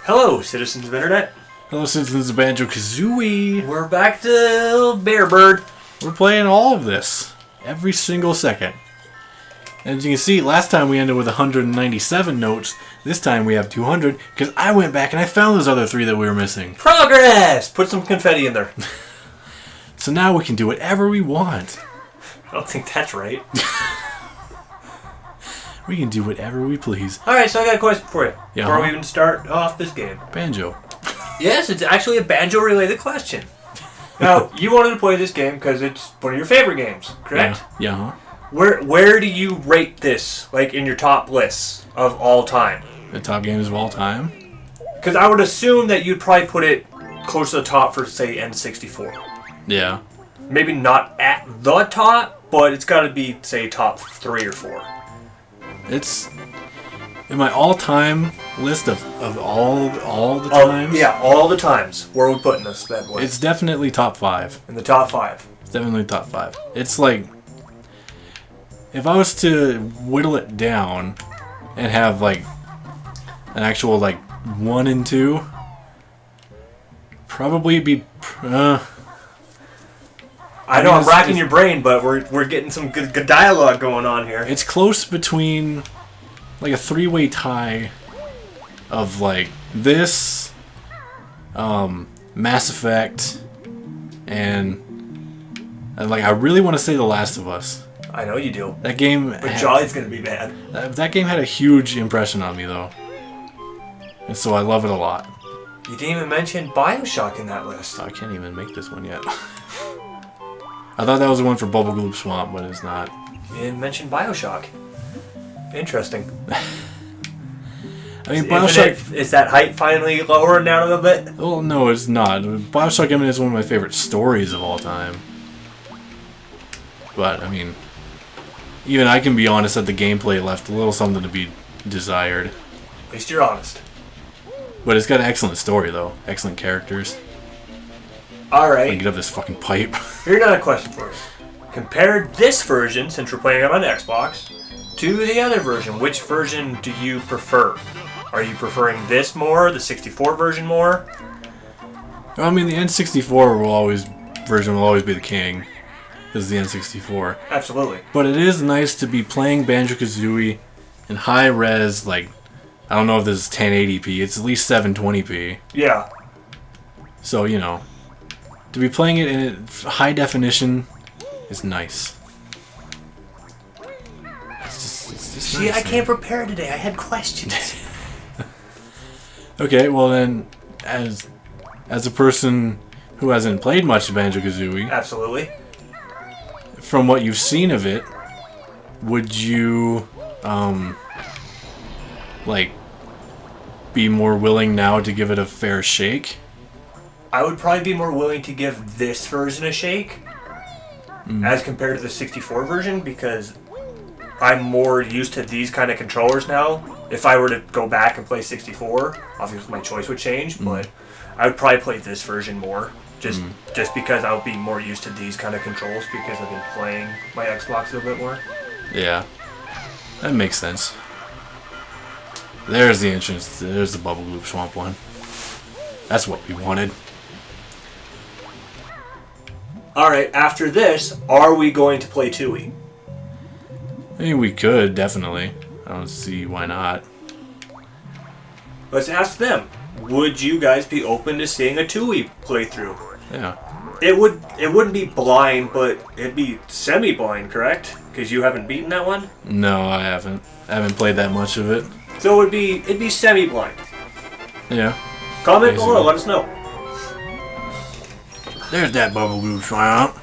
Hello, citizens of Internet. Hello, citizens of Banjo-Kazooie. We're back to Bear Bird. We're playing all of this. Every single second. As you can see, last time we ended with 197 notes. This time we have 200, because I went back and I found those other 3 that we were missing. Progress! Put some confetti in there. So now we can do whatever we want. I don't think that's right. We can do whatever we please. Alright, so I got a question for you. Yeah. Before we even start off this game. Banjo. Yes, it's actually a banjo-related question. Now, you wanted to play this game because it's one of your favorite games, correct? Yeah. Where do you rate this, like, in your top lists of all time? The top games of all time? Because I would assume that you'd probably put it close to the top for, say, N64. Yeah. Maybe not at the top, but it's got to be, say, top 3 or 4. It's in my all-time list of all the times. Yeah, all the times. Where are we putting this bad boy? It's definitely top 5. In the top 5. It's definitely top 5. It's like, if I was to whittle it down and have like an actual like 1 and 2, probably be. I know I'm racking your brain, but we're getting some good dialogue going on here. It's close between like a 3-way tie of like this, Mass Effect, and like I really want to say The Last of Us. I know you do. That game. But Jolly's gonna be bad. That game had a huge impression on me though, and so I love it a lot. You didn't even mention Bioshock in that list. I can't even make this one yet. I thought that was the one for Bubble Gloop Swamp, but it's not. You didn't mention Bioshock. Interesting. I mean, Bioshock... Is that height finally lowered down a little bit? Well, no, it's not. Bioshock Infinite is one of my favorite stories of all time. But, I mean, even I can be honest that the gameplay left a little something to be desired. At least you're honest. But it's got an excellent story, though. Excellent characters. Alright. Get up this fucking pipe. Here's another question for you. Compare this version, since we're playing it on Xbox, to the other version. Which version do you prefer? Are you preferring this more, the 64 version more? I mean, the N64 version will always be the king. This is the N64. Absolutely. But it is nice to be playing Banjo-Kazooie in high res, like, I don't know if this is 1080p, it's at least 720p. Yeah. So, you know, to be playing it in high definition is nice. It's just See, nice, I can't prepare today. I had questions. Okay, well then, as a person who hasn't played much Banjo-Kazooie, Absolutely. from what you've seen of it, would you, like, be more willing now to give it a fair shake? I would probably be more willing to give this version a shake as compared to the 64 version because I'm more used to these kind of controllers now. If I were to go back and play 64, obviously my choice would change, but I would probably play this version more just because I would be more used to these kind of controls because I've been playing my Xbox a little bit more. Yeah, that makes sense. There's the entrance. There's the Bubble Gloop Swamp one. That's what we wanted. Alright, after this, are we going to play Tui? I mean, we could, definitely. I don't see why not. Let's ask them. Would you guys be open to seeing a Tui playthrough? Yeah. It wouldn't be blind, but it'd be semi-blind, correct? Because you haven't beaten that one? No, I haven't. I haven't played that much of it. So it'd be semi-blind. Yeah. Comment Basically. below, let us know. There's that Bubble Gloop Swamp.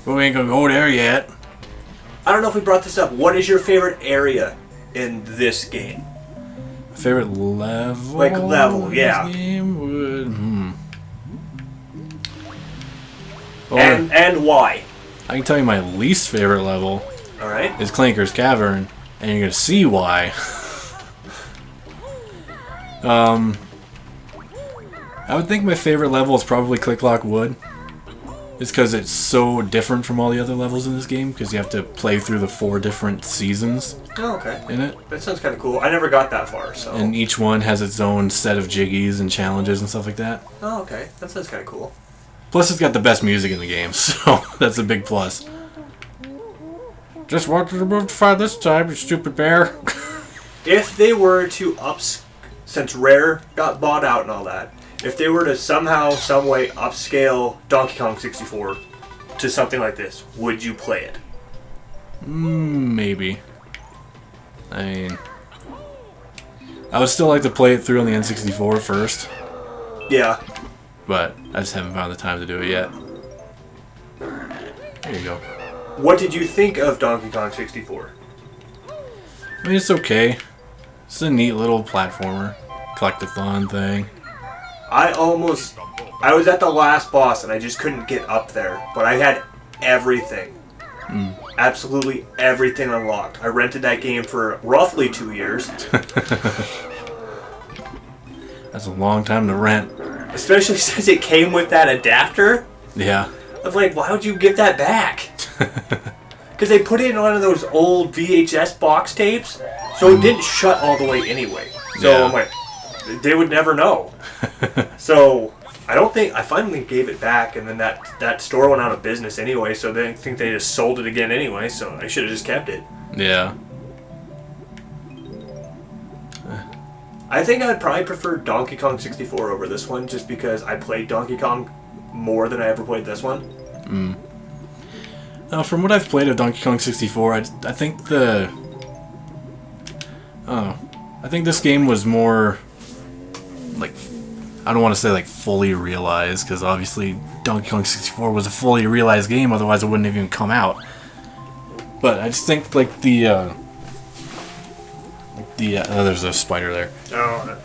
But we ain't gonna go there yet. I don't know if we brought this up. What is your favorite area in this game? Favorite level? Like level, in yeah. This game would. Well, And why? I can tell you my least favorite level Alright. is Clanker's Cavern, and you're gonna see why. I would think my favorite level is probably Click Clock Wood. is because it's so different from all the other levels in this game, because you have to play through the 4 different seasons in it. That sounds kind of cool. I never got that far, so... And each one has its own set of jiggies and challenges and stuff like that. Oh, okay. That sounds kind of cool. Plus, it's got the best music in the game, so that's a big plus. Just wanted to move to find this time, you stupid bear. If they were to since Rare got bought out and all that, if they were to somehow, some way upscale Donkey Kong 64 to something like this, would you play it? Maybe. I mean, I would still like to play it through on the N64 first. Yeah. But I just haven't found the time to do it yet. There you go. What did you think of Donkey Kong 64? I mean, it's okay. It's a neat little platformer. Collectathon thing. I was at the last boss and I just couldn't get up there. But I had everything. Absolutely everything unlocked. I rented that game for roughly 2 years. That's a long time to rent. Especially since it came with that adapter. Yeah. I was like, why would you give that back? Because they put it in one of those old VHS box tapes, so it didn't shut all the way anyway. So I'm like, they would never know. So I finally gave it back, and then that store went out of business anyway, so I think they just sold it again anyway, so I should have just kept it. Yeah. I think I'd probably prefer Donkey Kong 64 over this one, just because I played Donkey Kong more than I ever played this one. Now, from what I've played of Donkey Kong 64, I think I think this game was more, like, I don't want to say, like, fully realized, because obviously Donkey Kong 64 was a fully realized game, otherwise it wouldn't have even come out. But I just think, like, there's a spider there. Oh.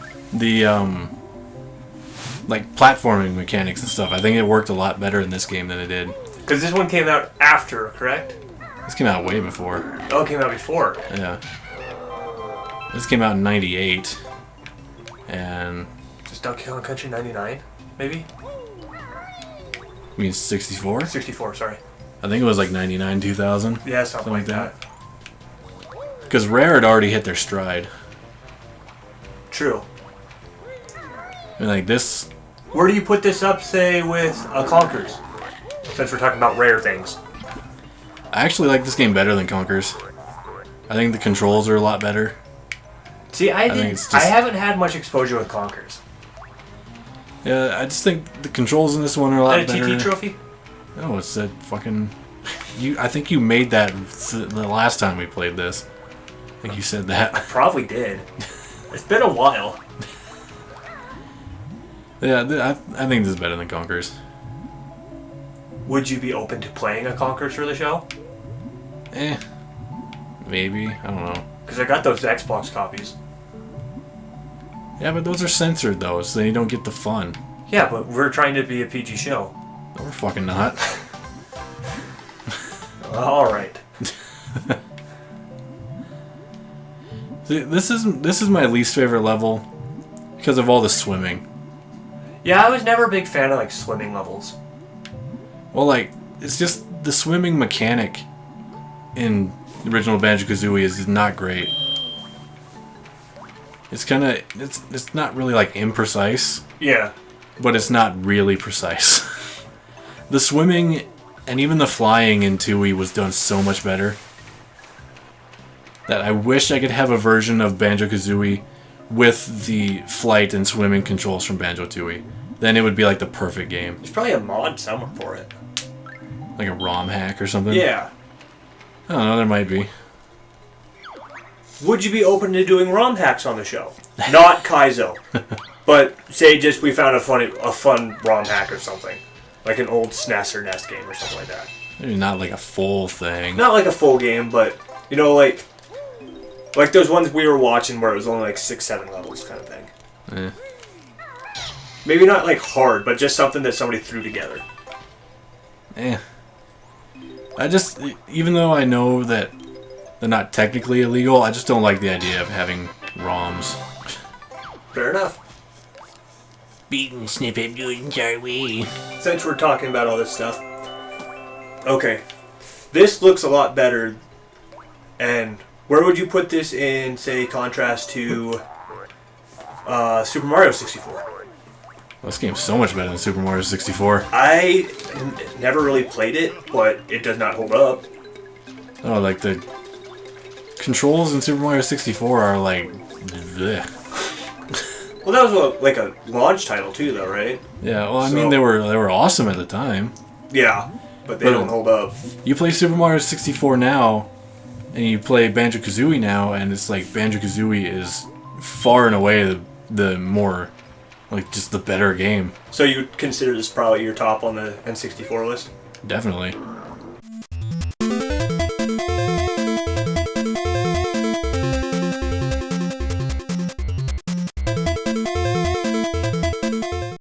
Like, platforming mechanics and stuff, I think it worked a lot better in this game than it did. Because this one came out after, correct? This came out way before. Oh, it came out before. Yeah. This came out in 98. And... Just Donkey Kong Country 99, maybe? You mean 64? 64, sorry. I think it was like 99, 2000. Yeah, something like that. Because Rare had already hit their stride. True. I mean, like this... Where do you put this up, say, with Clonkers? Since we're talking about Rare things. I actually like this game better than Conker's. I think the controls are a lot better. See, I haven't had much exposure with Clonkers. Yeah, I just think the controls in this one are a lot better. Is that a TT trophy? No, it's a fucking... I think you made that the last time we played this. I think you said that. I probably did. It's been a while. Yeah, I think this is better than Conker's. Would you be open to playing a Clonkers for the show? Maybe. I don't know. Because I got those Xbox copies. Yeah, but those are censored, though, so you don't get the fun. Yeah, but we're trying to be a PG show. No, we're fucking not. Alright. See, this is my least favorite level because of all the swimming. Yeah, I was never a big fan of, like, swimming levels. Well, like, it's just the swimming mechanic in the original Banjo-Kazooie is not great. It's kind of... It's not really, like, imprecise. Yeah. But it's not really precise. The swimming and even the flying in Tooie was done so much better that I wish I could have a version of Banjo-Kazooie with the flight and swimming controls from Banjo-Tooie. Then it would be like the perfect game. There's probably a mod somewhere for it. Like a ROM hack or something? Yeah. I don't know, there might be. Would you be open to doing ROM hacks on the show? Not Kaizo. But say just we found a fun ROM hack or something. Like an old SNES or NES game or something like that. Maybe not like a full thing. Not like a full game, but, you know, like those ones we were watching where it was only like 6-7 levels kind of thing. Maybe not like hard, but just something that somebody threw together. I just, even though I know that they're not technically illegal, I just don't like the idea of having ROMs. Fair enough. Beaten snippet doing our way. Since we're talking about all this stuff, Okay. This looks a lot better. And where would you put this in, say, contrast to Super Mario 64? Well, this game's so much better than Super Mario 64. I never really played it, but it does not hold up. Oh, like the controls in Super Mario 64 are like... bleh. Well, that was like a launch title too, though, right? Yeah, well, I mean, they were awesome at the time. Yeah, but they don't hold up. You play Super Mario 64 now, and you play Banjo-Kazooie now, and it's like Banjo-Kazooie is far and away the more, like, just the better game. So you would consider this probably your top on the N64 list? Definitely.